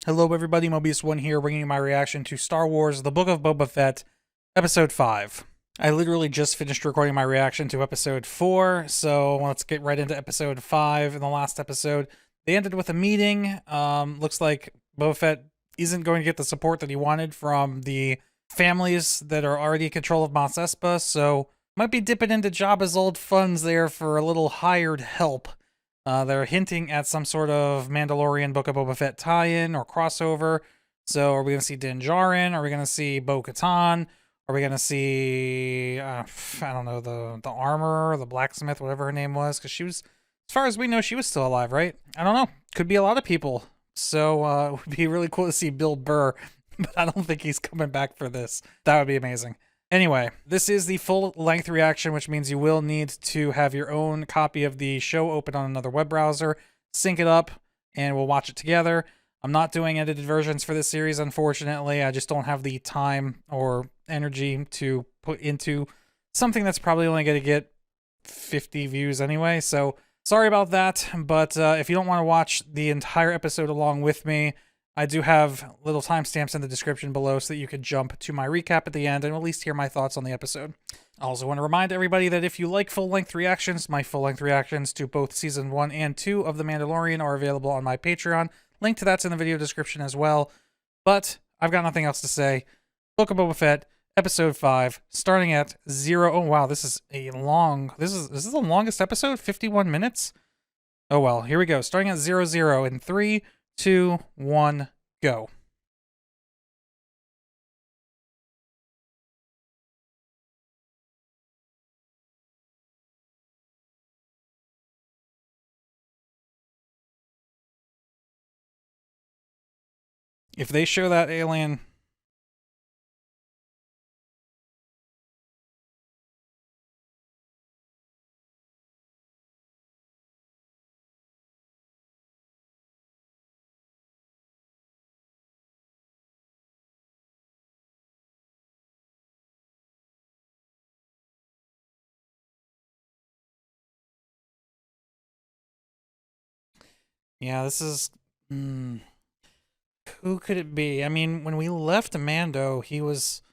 Hello everybody, Mobius1 here, bringing you my reaction to Star Wars The Book of Boba Fett, Episode 5. I literally just finished recording my reaction to Episode 4, so let's get right into Episode 5. In the last episode, they ended with a meeting. Looks like Boba Fett isn't going to get the support that he wanted from the families that are already in control of Mos Espa, so might be dipping into Jabba's old funds there for a little hired help. They're hinting at some sort of Mandalorian Book of Boba Fett tie-in or crossover. So are we going to see Din Djarin? Are we going to see Bo-Katan? Are we going to see, I don't know, the armorer, the blacksmith, whatever her name was? Because she was, as far as we know, she was still alive, right? I don't know. Could be a lot of people. So it would be really cool to see Bill Burr, but I don't think he's coming back for this. That would be amazing. Anyway, this is the full-length reaction, which means you will need to have your own copy of the show open on another web browser, sync it up, and we'll watch it together. I'm not doing edited versions for this series, unfortunately. I just don't have the time or energy to put into something that's probably only going to get 50 views anyway, so sorry about that, but if you don't want to watch the entire episode along with me, I do have little timestamps in the description below so that you could jump to my recap at the end and at least hear my thoughts on the episode. I also want to remind everybody that if you like full-length reactions, my full-length reactions to both Season 1 and 2 of The Mandalorian are available on my Patreon. Link to that's in the video description as well. But I've got nothing else to say. Book of Boba Fett, Episode 5, starting at 0. Oh, wow, this is a long... This is the longest episode? 51 minutes? Oh, well, here we go. Starting at 00 in 3, 2, 1, go. If they show that alien... Yeah, this is... who could it be? I mean, when we left Mando, he was...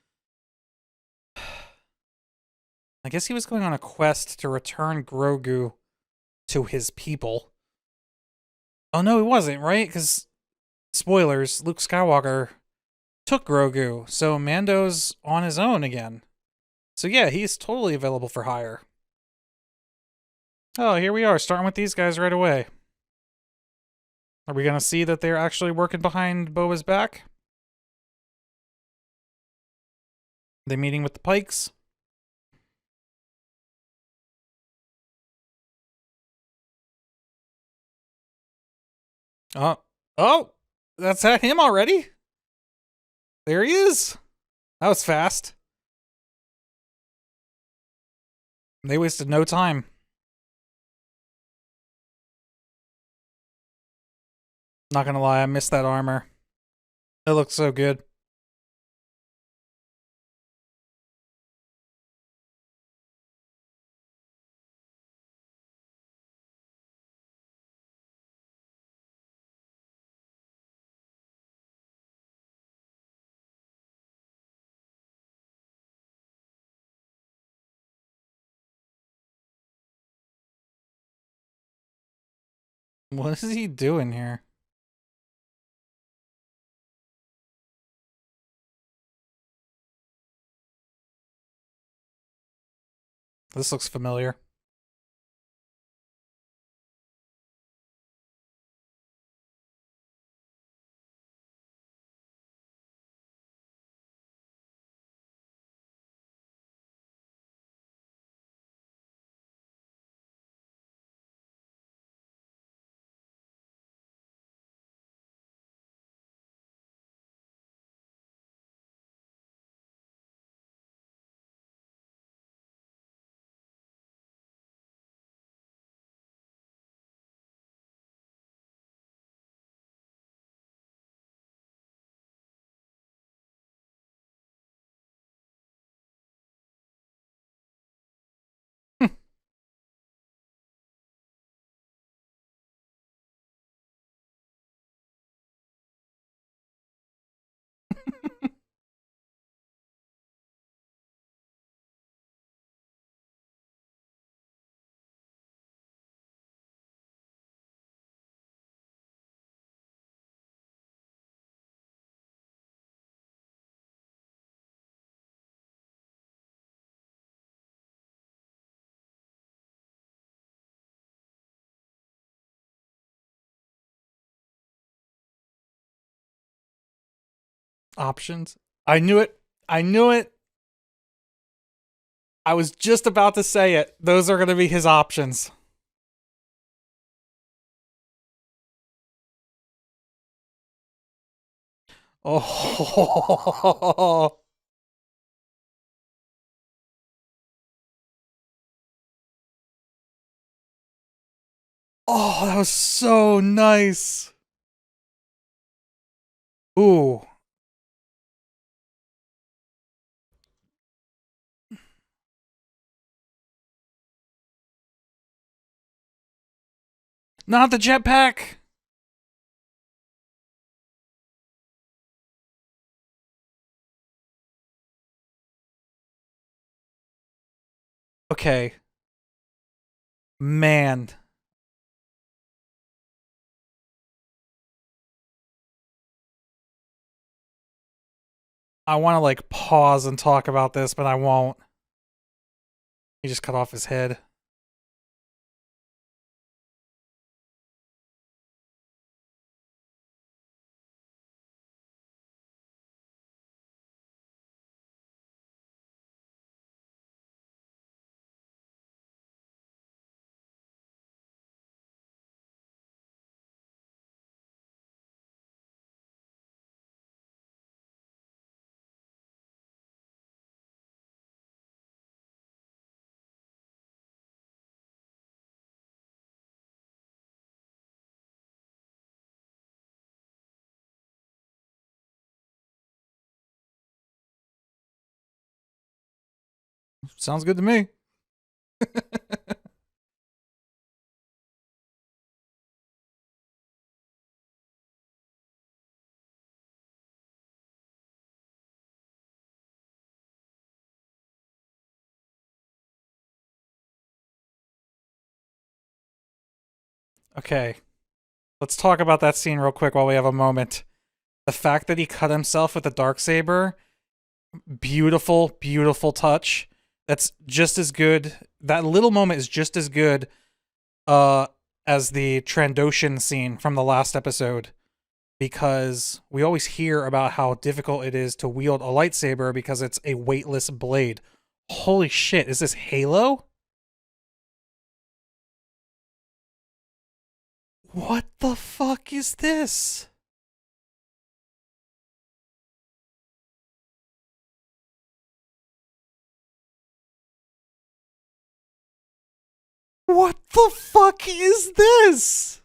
I guess he was going on a quest to return Grogu to his people. Oh, no, he wasn't, right? Because, spoilers, Luke Skywalker took Grogu, so Mando's on his own again. So yeah, he's totally available for hire. Oh, here we are, starting with these guys right away. Are we going to see that they're actually working behind Boba's back? Are they meeting with the Pikes? Oh, that's him already? There he is. That was fast. They wasted no time. Not gonna lie, I missed that armor. It looks so good. What is he doing here? This looks familiar. Options. I knew it. I knew it. I was just about to say it. Those are going to be his options. Oh. Oh, that was so nice. Ooh. Not the jetpack. Okay. Man. I want to like pause and talk about this, but I won't. He just cut off his head. Sounds good to me. Okay. Let's talk about that scene real quick while we have a moment. The fact that he cut himself with a darksaber, beautiful, beautiful touch. That's just as good. That little moment is just as good uh as the Trandoshan scene from the last episode, because we always hear about how difficult it is to wield a lightsaber because it's a weightless blade. Holy shit, is this Halo? What the fuck is this? What the fuck is this?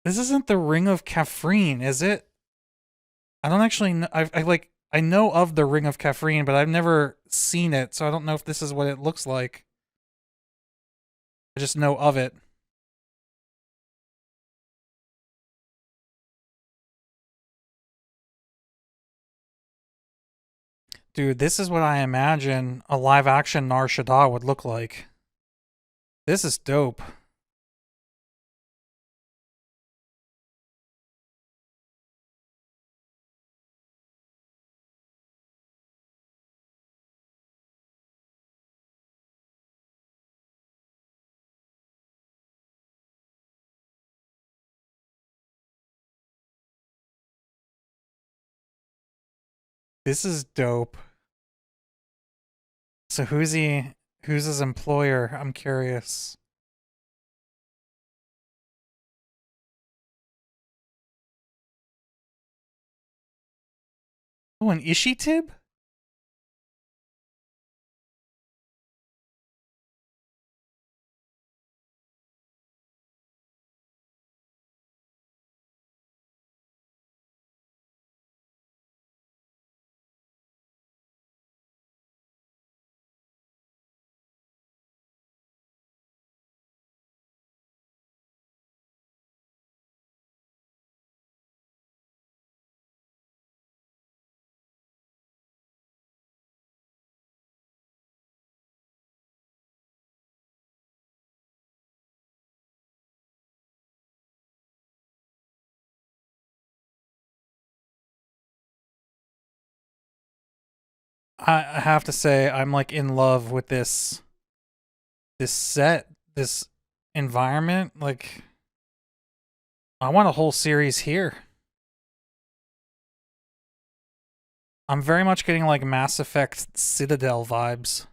This isn't the Ring of Kafrene, is it? I don't actually know. I know of the Ring of Kafrene, but I've never seen it, so I don't know if this is what it looks like. I just know of it. Dude, this is what I imagine a live action Nar Shaddaa would look like. This is dope. This is dope. So who's his employer? I'm curious. Oh, an Ishitib? I have to say, I'm like in love with this this set, this environment. Like, I want a whole series here. I'm very much getting like Mass Effect Citadel vibes.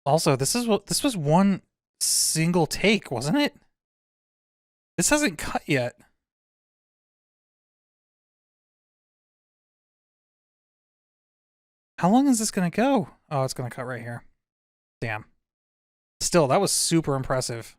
Also, this was one single take, wasn't it? This hasn't cut yet. How long is this gonna go? Oh, it's gonna cut right here. Damn. Still, that was super impressive.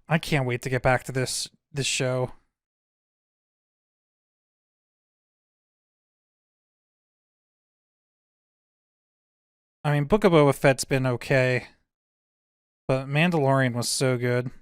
I can't wait to get back to this show. I mean, Book of Boba Fett's been okay, but Mandalorian was so good.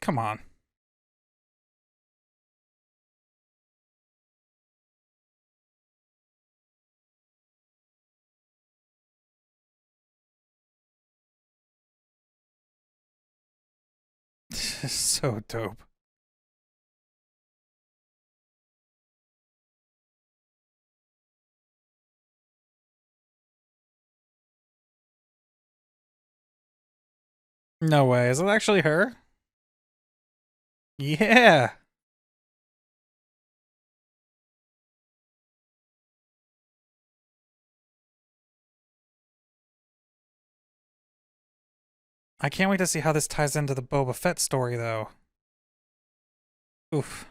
Come on. So dope. No way. Is it actually her? Yeah. I can't wait to see how this ties into the Boba Fett story, though. Oof.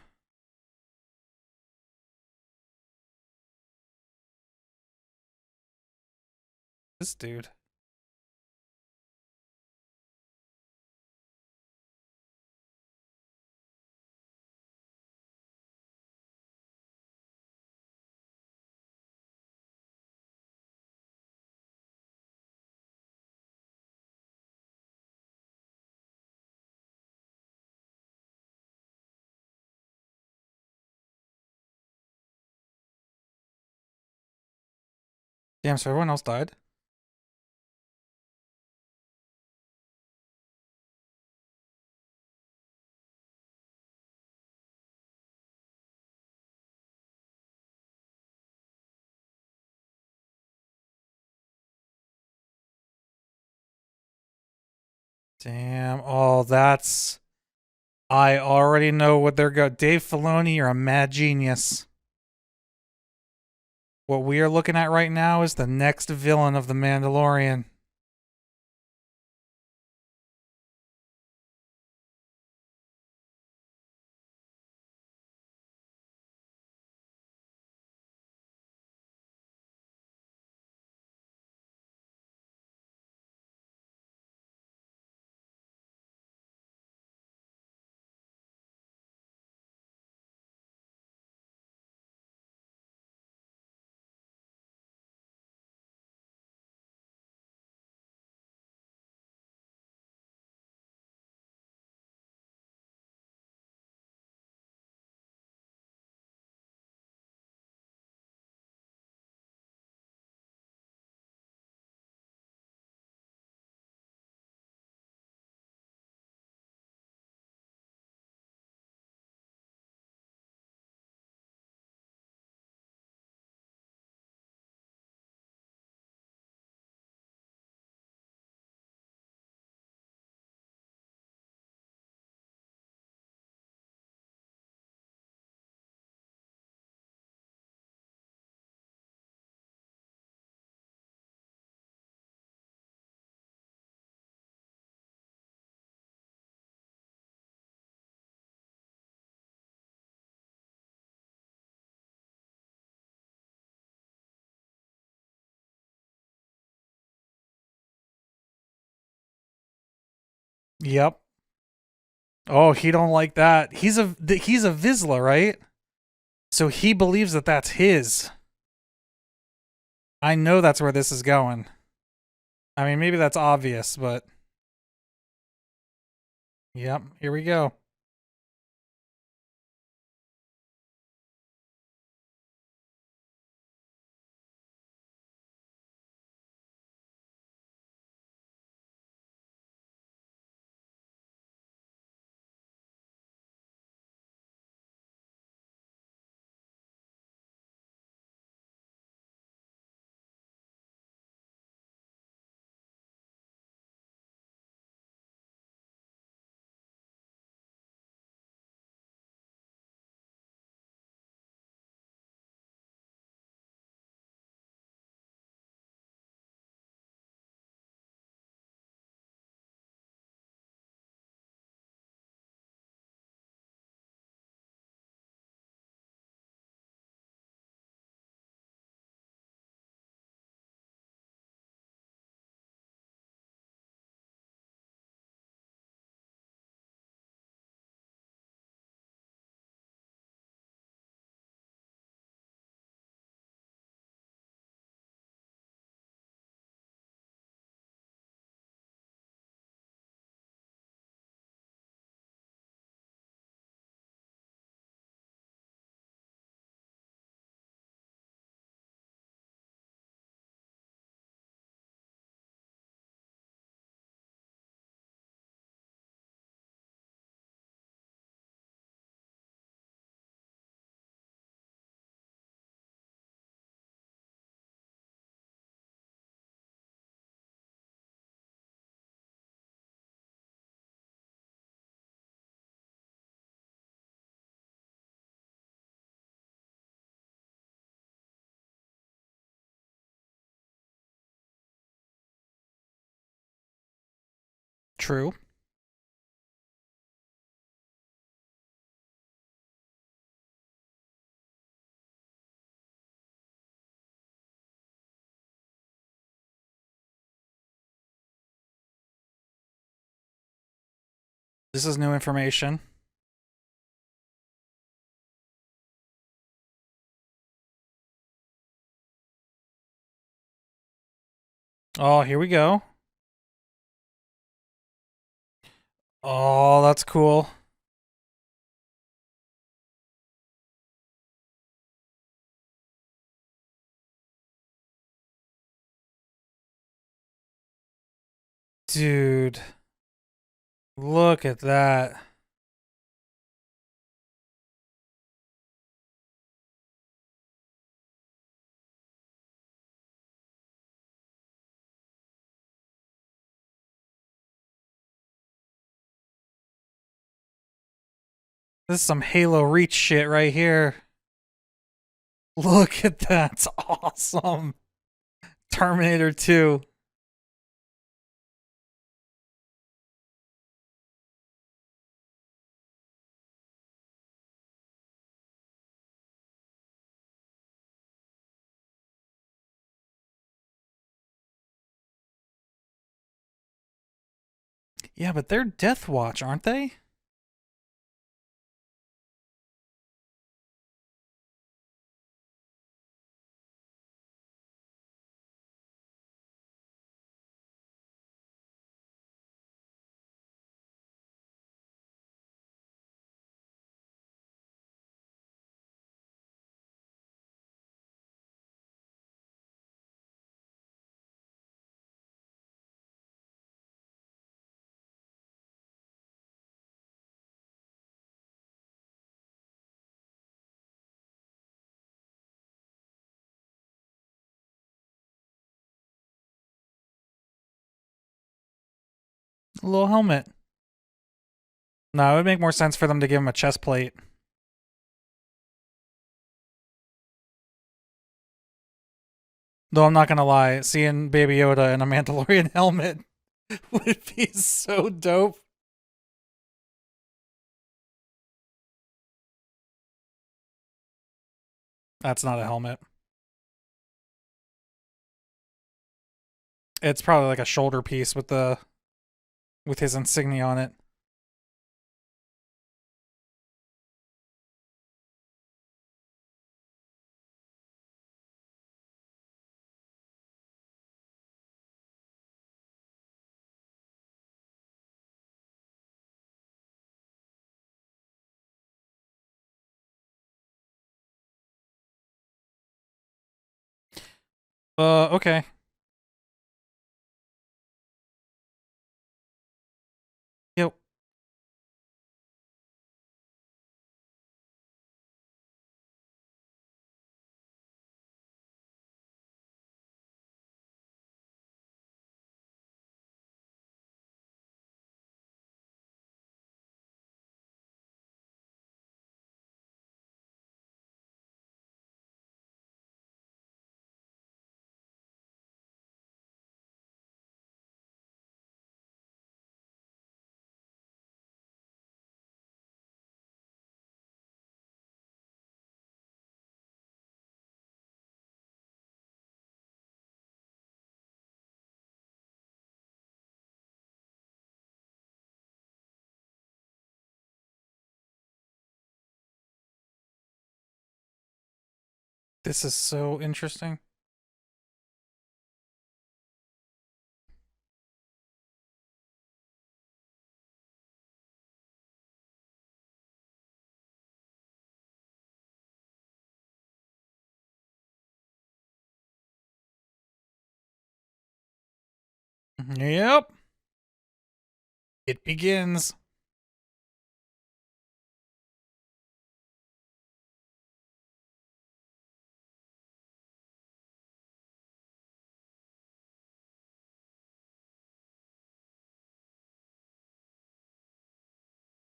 This dude. Damn, so everyone else died? Damn. Oh, that's... I already know what they're going... Dave Filoni, you're a mad genius. What we are looking at right now is the next villain of The Mandalorian. Yep. Oh, he don't like that. He's a Vizsla, right? So he believes that that's his. I know that's where this is going. I mean, maybe that's obvious, but yep, here we go. True. This is new information. Oh, here we go. Oh, that's cool. Dude, look at that. This is some Halo Reach shit right here. Look at that. It's awesome. Terminator 2. Yeah, but they're Death Watch, aren't they? A little helmet. No, it would make more sense for them to give him a chest plate. Though I'm not gonna lie, seeing Baby Yoda in a Mandalorian helmet would be so dope. That's not a helmet. It's probably like a shoulder piece with the with his insignia on it. Okay. Yep. This is so interesting. Yep. It begins.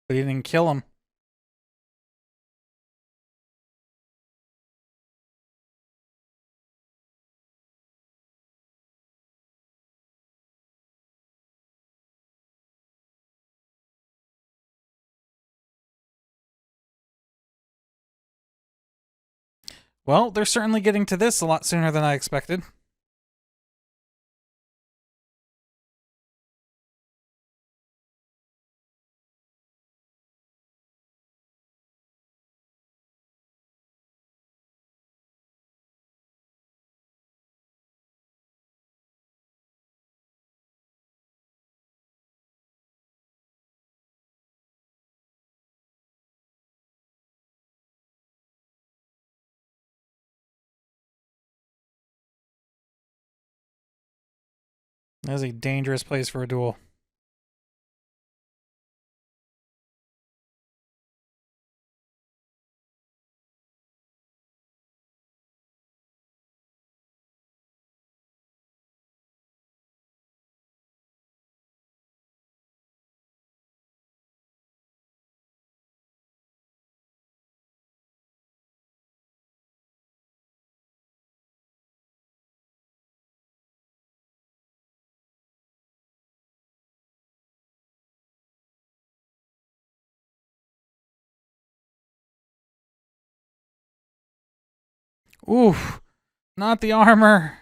But he didn't kill him. Well, they're certainly getting to this a lot sooner than I expected. That is a dangerous place for a duel. Oof. Not the armor.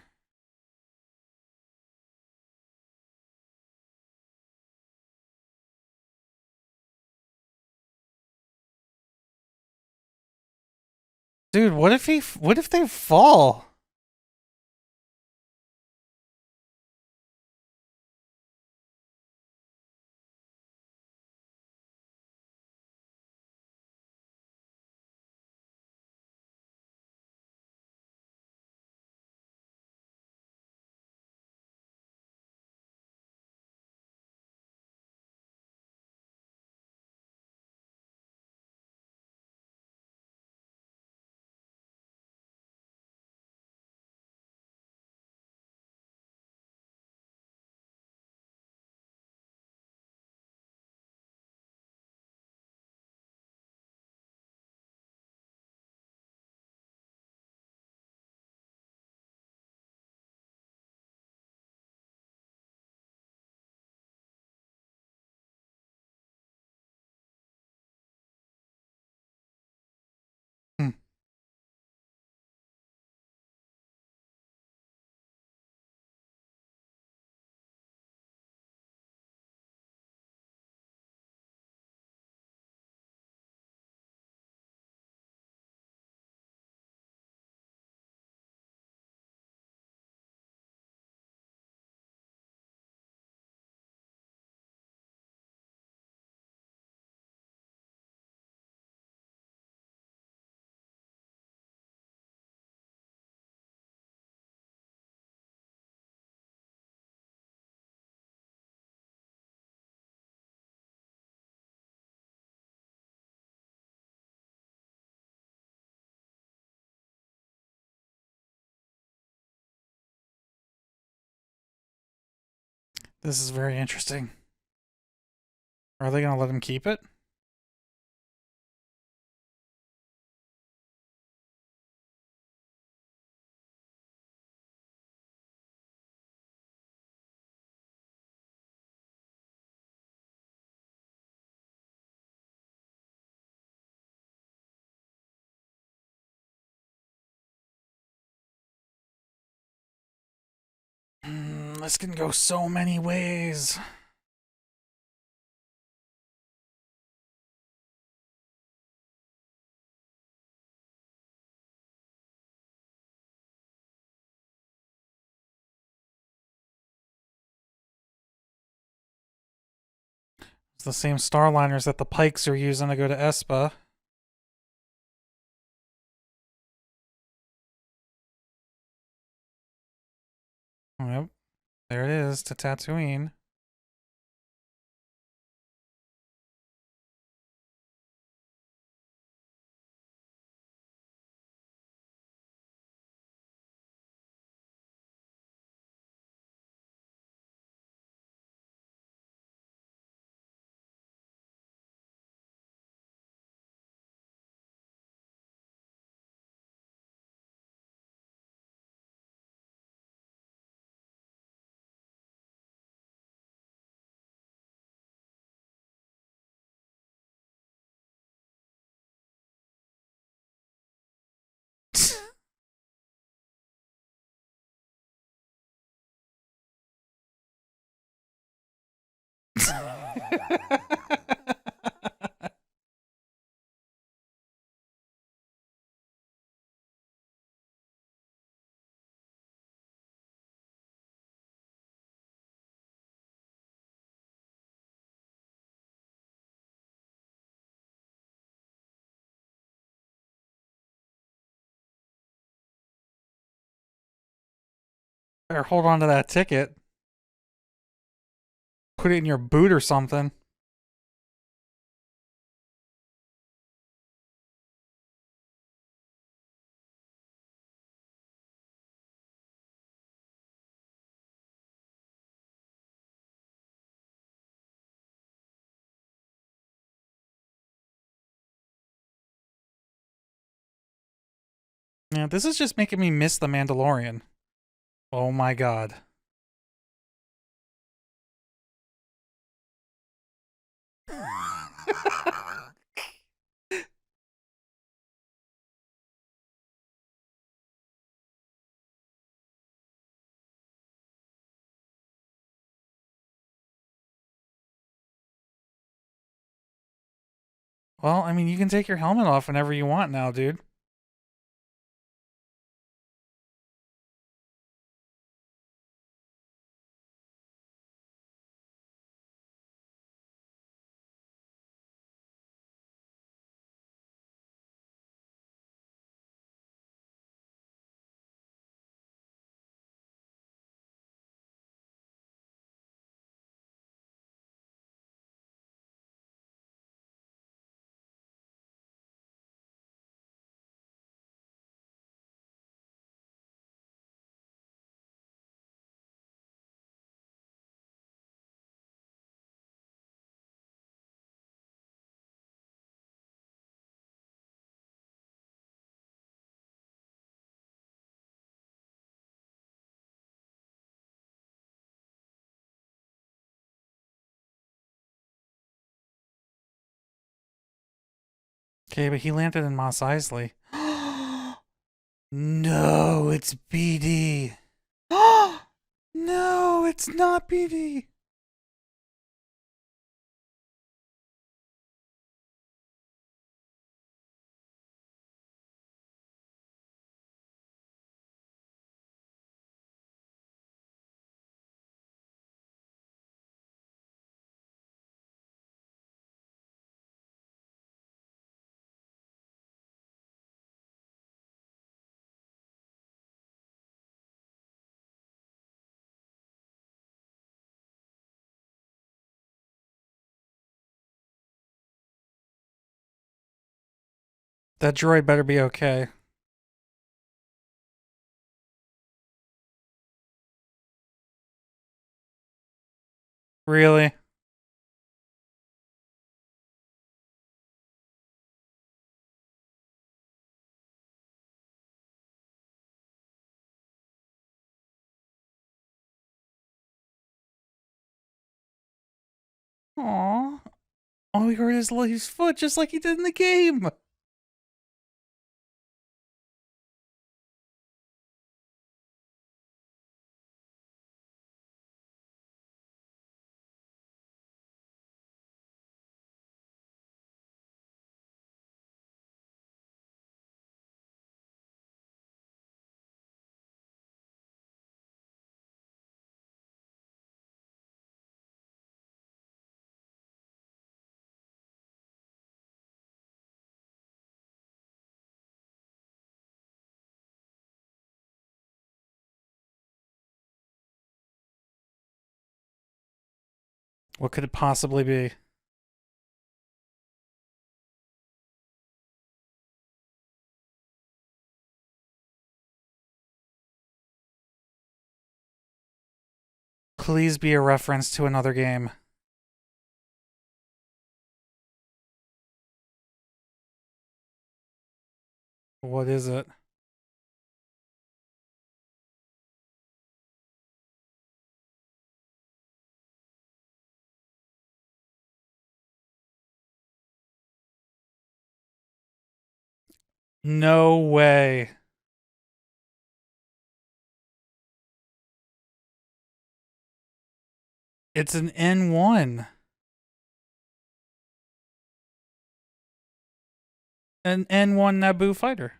Dude, what if they fall? This is very interesting. Are they going to let him keep it? This can go so many ways. It's the same starliners that the Pikes are using to go to Espa. Yep. There it is, to Tatooine. Better hold on to that ticket. Put it in your boot or something. Yeah, this is just making me miss the Mandalorian. Oh my god. Well, I mean, you can take your helmet off whenever you want now, dude. Okay, but he landed in Mos Eisley. No, it's BD. No, it's not BD. That droid better be okay. Really? Aw. All he hurt his foot just like he did in the game. What could it possibly be? Please be a reference to another game. What is it? No way. It's an N1. An N1 Naboo fighter.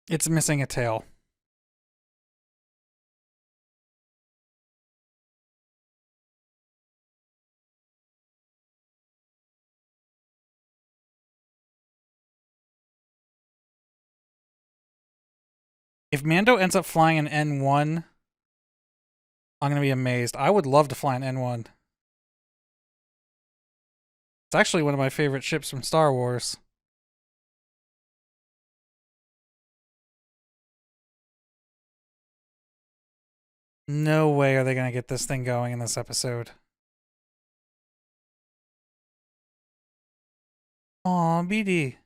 It's missing a tail. If Mando ends up flying an N1, I'm going to be amazed. I would love to fly an N1. It's actually one of my favorite ships from Star Wars. No way are they going to get this thing going in this episode. Aw, BD.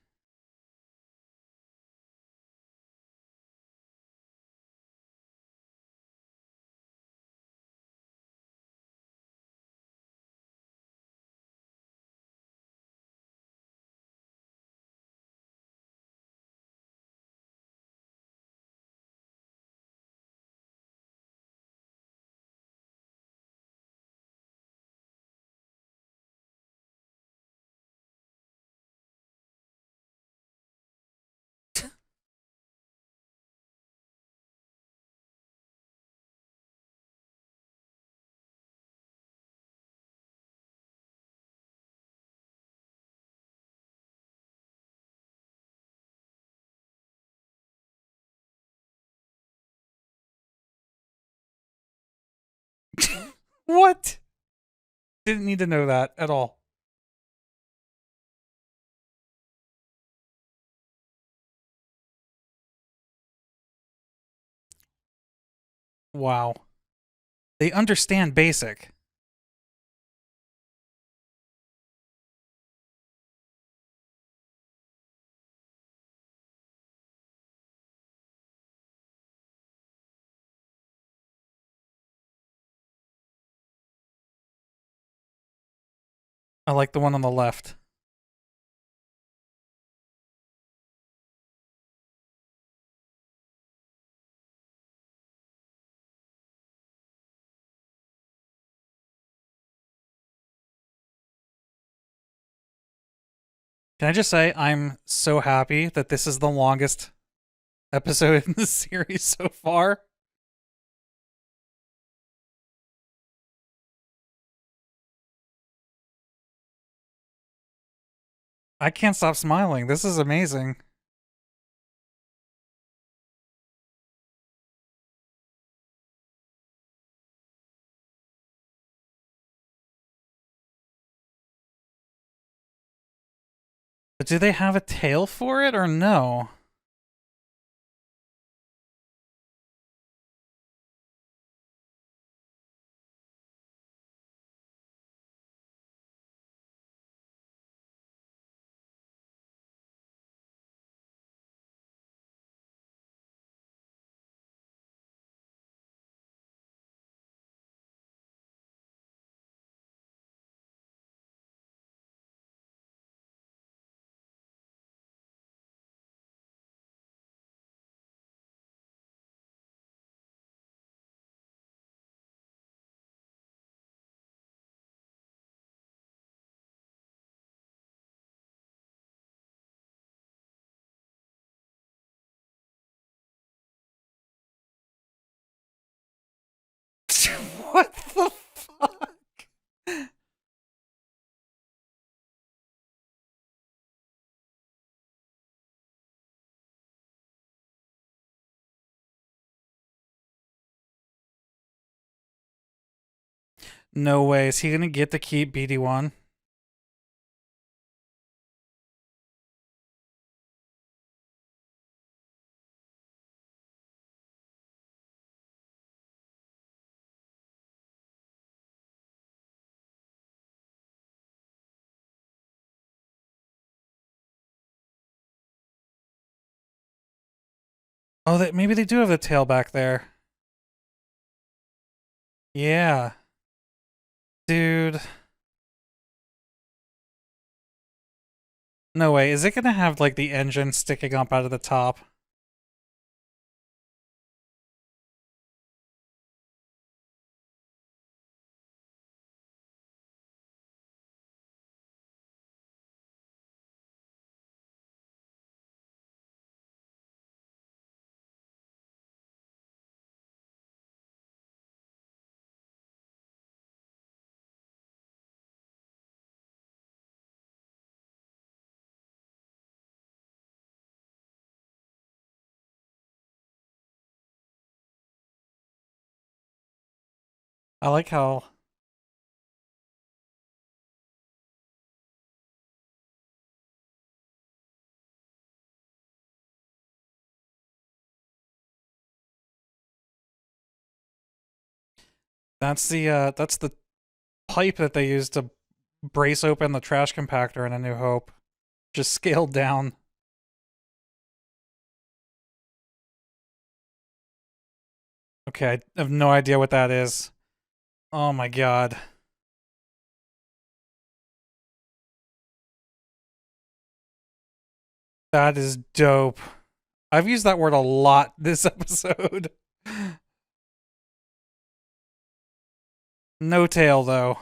What? Didn't need to know that at all. Wow. They understand basic. I like the one on the left. Can I just say, I'm so happy that this is the longest episode in the series so far. I can't stop smiling. This is amazing. But do they have a tail for it or no? What the fuck? No way. Is he gonna get to keep BD1? Oh, maybe they do have the tail back there. Yeah. Dude. No way. Is it gonna have, like, the engine sticking up out of the top? I like how... That's the pipe that they use to brace open the trash compactor in A New Hope. Just scaled down. Okay, I have no idea what that is. Oh my god. That is dope. I've used that word a lot this episode. No tail, though.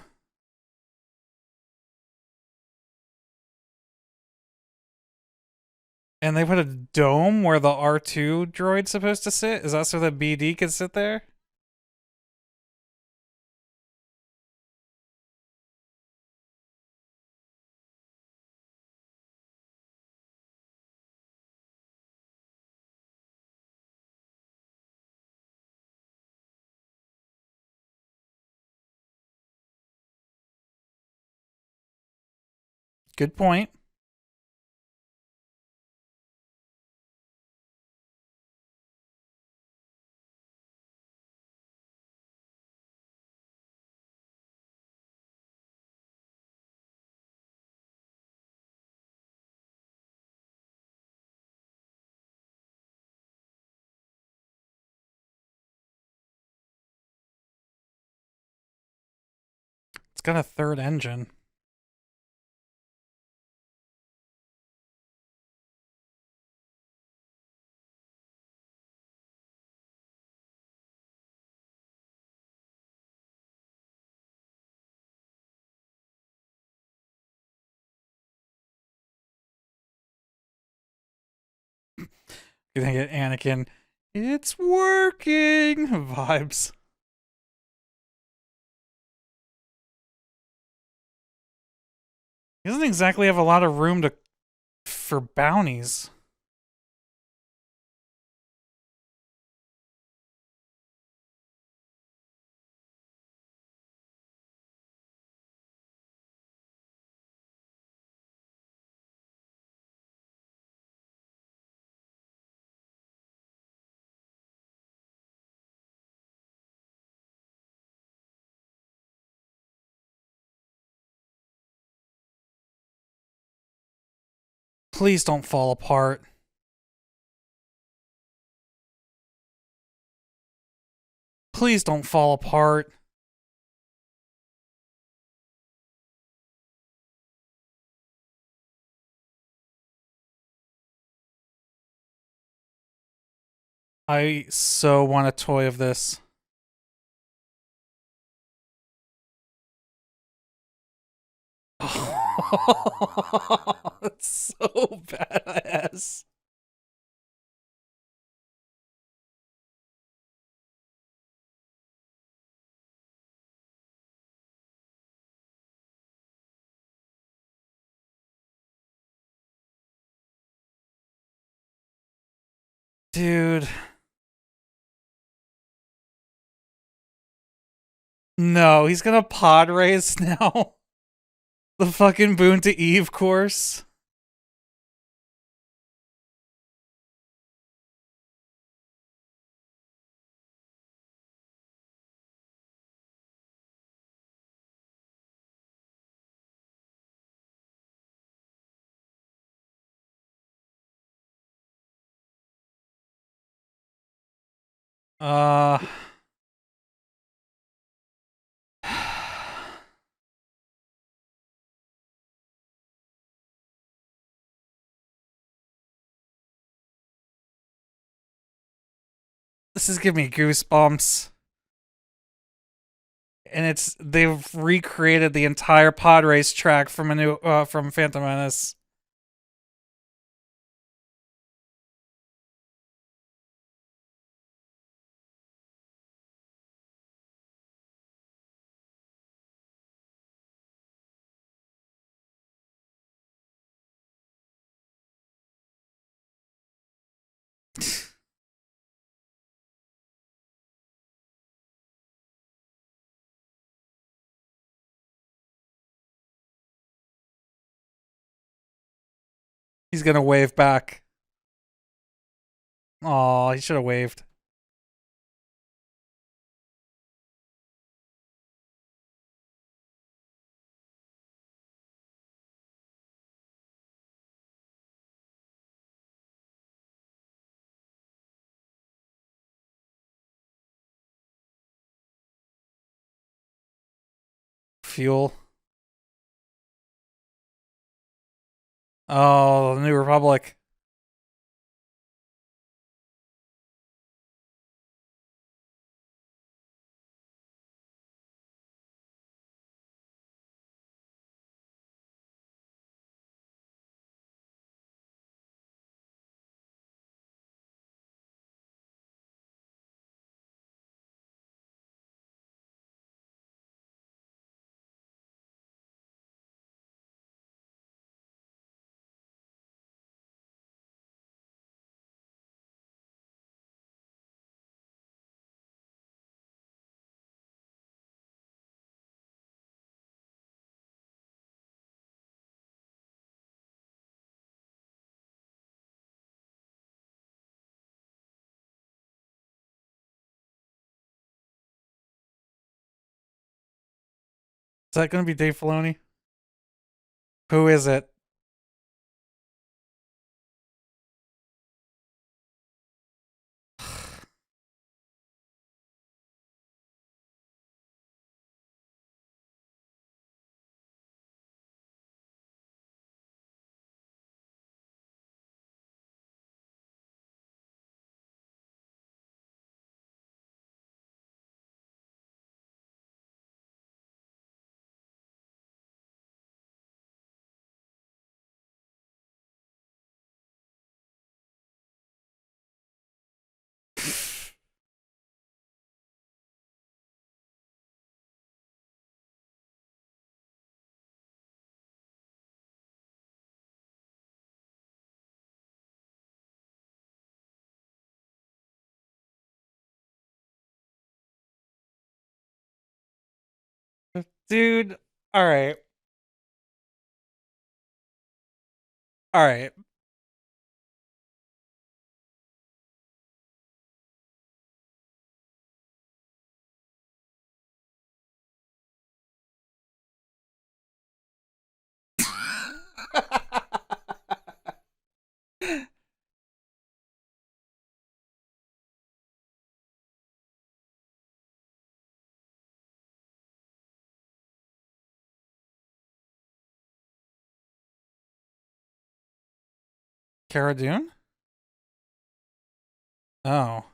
And they put a dome where the R2 droid's supposed to sit? Is that so that BD can sit there? Good point. got a third engine. You think it Anakin, it's working vibes. He doesn't exactly have a lot of room for bounties. Please don't fall apart. Please don't fall apart. I so want a toy of this. It's so badass. Dude. No, he's gonna pod race now. The fucking Boon to Eve course. Uh This is giving me goosebumps. And they've recreated the entire pod race track from from Phantom Menace. He's gonna wave back. Aw, he should have waved. Fuel. Oh, the New Republic. Is that gonna be Dave Filoni? Who is it? Dude, all right. All right. Cara Dune? Oh.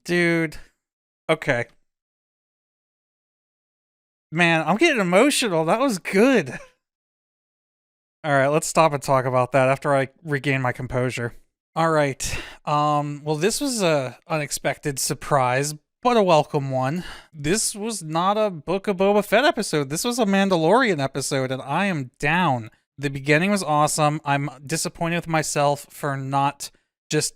Dude. Okay. Man, I'm getting emotional. That was good. All right, let's stop and talk about that after I regain my composure. All right. Well, this was a unexpected surprise, but a welcome one. This was not a Book of Boba Fett episode. This was a Mandalorian episode, and I am down. The beginning was awesome. I'm disappointed with myself for not just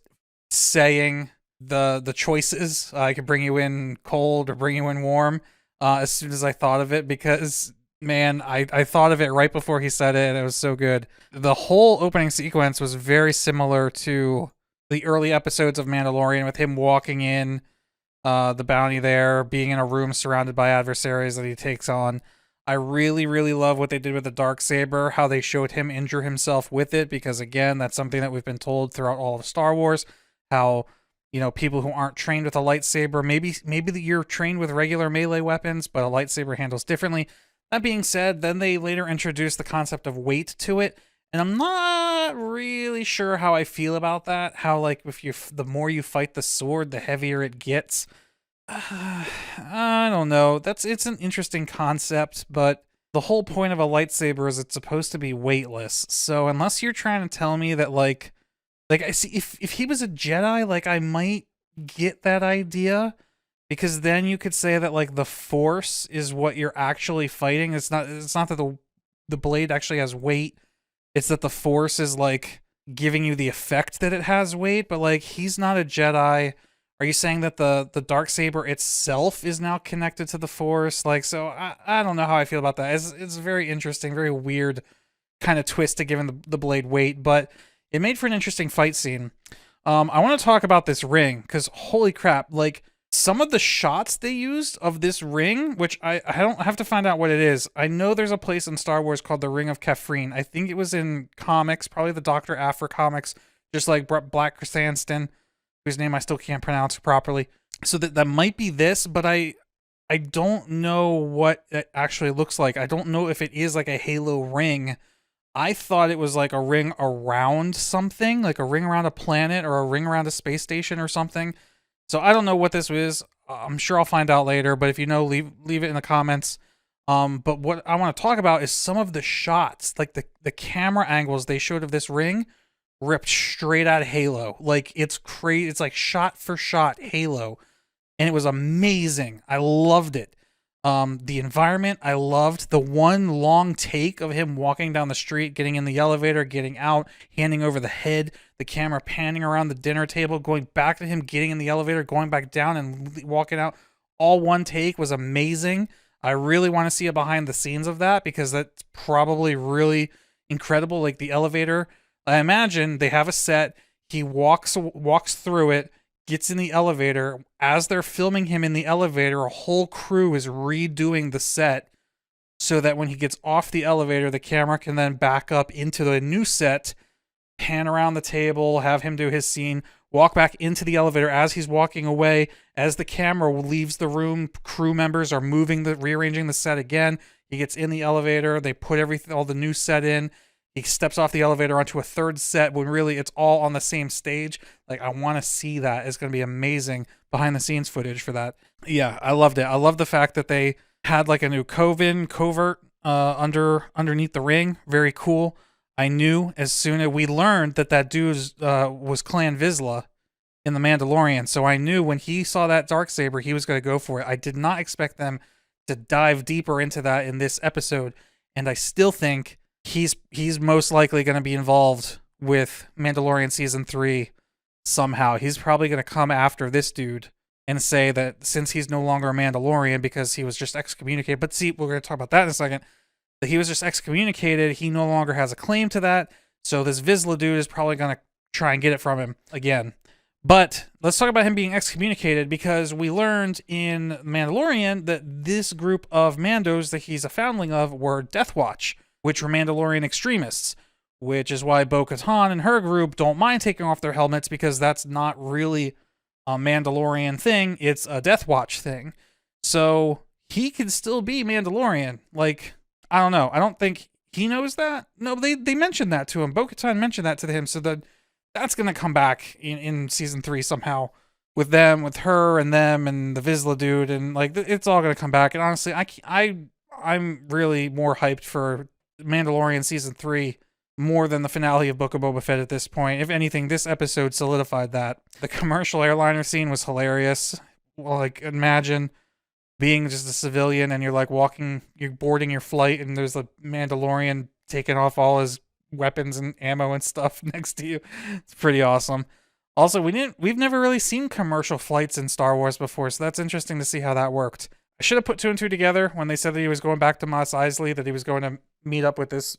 saying the choices. I could bring you in cold or bring you in warm as soon as I thought of it, because man, I thought of it right before he said it, and it was so good. The whole opening sequence was very similar to the early episodes of Mandalorian, with him walking in the bounty there, being in a room surrounded by adversaries that he takes on. I really, really love what they did with the Darksaber, how they showed him injure himself with it, because again, that's something that we've been told throughout all of Star Wars, how, you know, people who aren't trained with a lightsaber, maybe you're trained with regular melee weapons, but a lightsaber handles differently. That being said, then they later introduced the concept of weight to it, and I'm not really sure how I feel about that. How, like, if the more you fight the sword, the heavier it gets. I don't know. It's an interesting concept, but the whole point of a lightsaber is it's supposed to be weightless. So unless you're trying to tell me that like I see, if he was a Jedi, like I might get that idea, because then you could say that like the Force is what you're actually fighting. It's not that the blade actually has weight. It's that the Force is like giving you the effect that it has weight, but like he's not a Jedi. Are you saying that the Darksaber itself is now connected to the Force? Like, so I don't know how I feel about that. It's very interesting, very weird kind of twist to giving the blade weight, but it made for an interesting fight scene. I want to talk about this ring, because holy crap, like some of the shots they used of this ring, which I don't have to find out what it is. I know there's a place in Star Wars called the Ring of Kefrine. I think it was in comics, probably the Dr. Aphra comics, just like Black Chrysanthemum, whose name I still can't pronounce properly. So that might be this, but I don't know what it actually looks like. I don't know if it is like a halo ring. I thought it was like a ring around something, like a ring around a planet or a ring around a space station or something. So I don't know what this is. I'm sure I'll find out later, but if you know, leave it in the comments. But what I want to talk about is some of the shots, like the camera angles they showed of this ring, ripped straight out of Halo. Like it's crazy. It's like shot for shot Halo, and it was amazing. I loved it. The environment, I loved the one long take of him walking down the street, getting in the elevator, getting out, handing over the head, the camera panning around the dinner table, going back to him, getting in the elevator, going back down and walking out. All one take was amazing. I really want to see a behind the scenes of that, because that's probably really incredible. Like the elevator, I imagine they have a set. He walks through it, gets in the elevator. As they're filming him in the elevator, a whole crew is redoing the set so that when he gets off the elevator, the camera can then back up into the new set, pan around the table, have him do his scene, walk back into the elevator. As he's walking away, as the camera leaves the room, crew members are rearranging the set again. He gets in the elevator, they put all the new set in. he steps off the elevator onto a third set when really it's all on the same stage. Like, I want to see that. It's going to be amazing behind the scenes footage for that. Yeah, I loved it. I love the fact that they had like a new covert underneath the ring. Very cool. I knew as soon as we learned that dude was Clan Vizsla in The Mandalorian. So I knew when he saw that Darksaber, he was going to go for it. I did not expect them to dive deeper into that in this episode. And I still think he's most likely going to be involved with Mandalorian Season 3 somehow. He's probably going to come after this dude and say that since he's no longer a Mandalorian because he was just excommunicated. But see, we're going to talk about that in a second. That he was just excommunicated. He no longer has a claim to that. So this Vizsla dude is probably going to try and get it from him again. But let's talk about him being excommunicated, because we learned in Mandalorian that this group of Mandos that he's a foundling of were Death Watch, which were Mandalorian extremists, which is why Bo-Katan and her group don't mind taking off their helmets, because that's not really a Mandalorian thing. It's a Death Watch thing. So he could still be Mandalorian. Like, I don't know. I don't think he knows that. No, they mentioned that to him. Bo-Katan mentioned that to him, so that's going to come back in Season 3 somehow with them, with her and them and the Vizsla dude, and like it's all going to come back. And honestly, I'm really more hyped for Mandalorian Season 3 more than the finale of Book of Boba Fett at this point. If anything, this episode solidified that. The commercial airliner scene was hilarious. Well, like, imagine being just a civilian and you're like you're boarding your flight and there's a Mandalorian taking off all his weapons and ammo and stuff next to you. It's pretty awesome. Also, we've never really seen commercial flights in Star Wars before, so that's interesting to see how that worked. I should have put 2 and 2 together when they said that he was going back to Mos Eisley, that he was going to meet up with this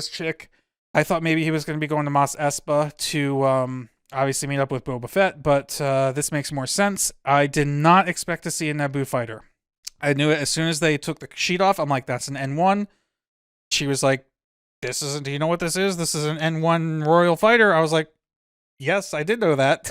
chick. I thought maybe he was going to be going to Mos Espa to obviously meet up with Boba Fett, but this makes more sense. I did not expect to see a Naboo fighter. I knew it as soon as they took the sheet off. I'm like, that's an N1. She was like, do you know what this is? This is an N1 Royal Fighter. I was like, yes, I did know that.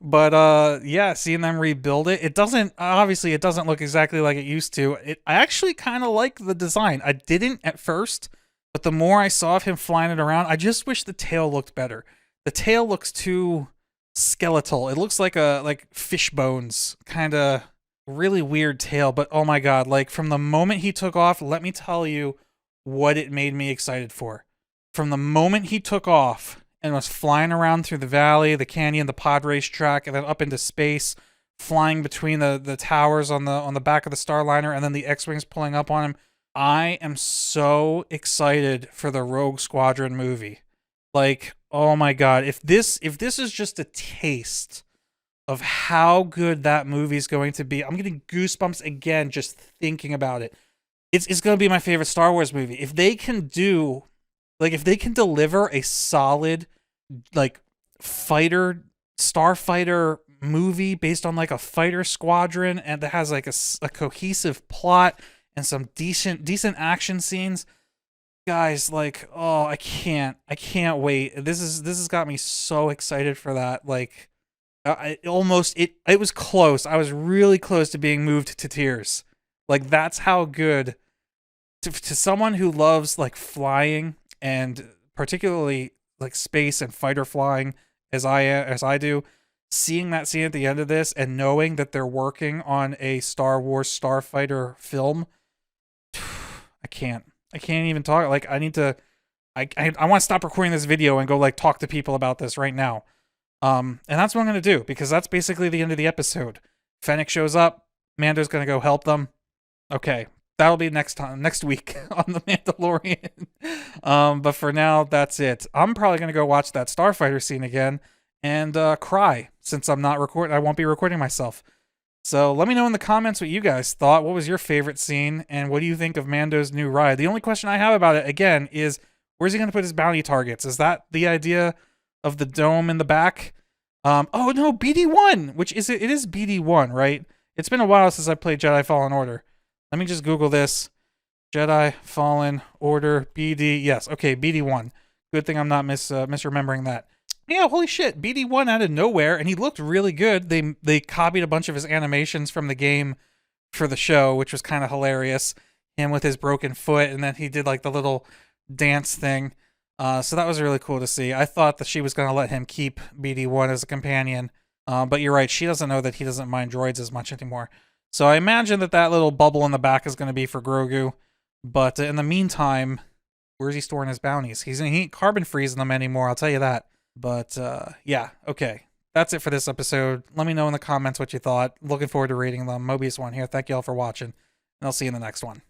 But yeah, seeing them rebuild it, it doesn't look exactly like it used to. I actually kind of like the design. I didn't at first, but the more I saw of him flying it around, I just wish the tail looked better. The tail looks too skeletal. It looks like fish bones, kind of really weird tail. But oh my god, like from the moment he took off, let me tell you what it made me excited for. From the moment he took off and was flying around through the valley, the canyon, the pod race track, and then up into space, flying between the towers on the back of the Starliner, and then the X-Wings pulling up on him, I am so excited for the Rogue Squadron movie. Like, oh my god, if this is just a taste of how good that movie is going to be, I'm getting goosebumps again just thinking about it. It's going to be my favorite Star Wars movie. If they can deliver a solid, like, starfighter movie based on, like, a fighter squadron, and that has, like, a cohesive plot and some decent action scenes, guys, like, oh, I can't wait. This has got me so excited for that. Like, it was close. I was really close to being moved to tears. Like, that's how good, to someone who loves, like, flying, and particularly, like, space and fighter flying, as I do, seeing that scene at the end of this and knowing that they're working on a Star Wars starfighter film, I can't even talk. Like, I want to stop recording this video and go, like, talk to people about this right now. And that's what I'm going to do, because that's basically the end of the episode. Fennec shows up. Mando's going to go help them. Okay, that'll be next week on The Mandalorian. But for now, that's it. I'm probably going to go watch that starfighter scene again and cry, since I'm not recording. I won't be recording myself. So let me know in the comments what you guys thought. What was your favorite scene, and what do you think of Mando's new ride? The only question I have about it, again, is where's he going to put his bounty targets? Is that the idea of the dome in the back? Oh no, BD1, it is BD1, right? It's been a while since I played Jedi Fallen Order. Let me just Google this. Jedi Fallen Order BD. Yes, okay, BD1. Good thing I'm not misremembering that. Yeah, holy shit, BD1 out of nowhere, and he looked really good. They copied a bunch of his animations from the game for the show, which was kind of hilarious. Him with his broken foot, and then he did like the little dance thing. So that was really cool to see. I thought that she was going to let him keep BD1 as a companion, but you're right. She doesn't know that he doesn't mind droids as much anymore. So I imagine that that little bubble in the back is going to be for Grogu. But in the meantime, where's he storing his bounties? He ain't carbon freezing them anymore, I'll tell you that. But yeah, okay. That's it for this episode. Let me know in the comments what you thought. Looking forward to reading them. Mobius1 here. Thank you all for watching, and I'll see you in the next one.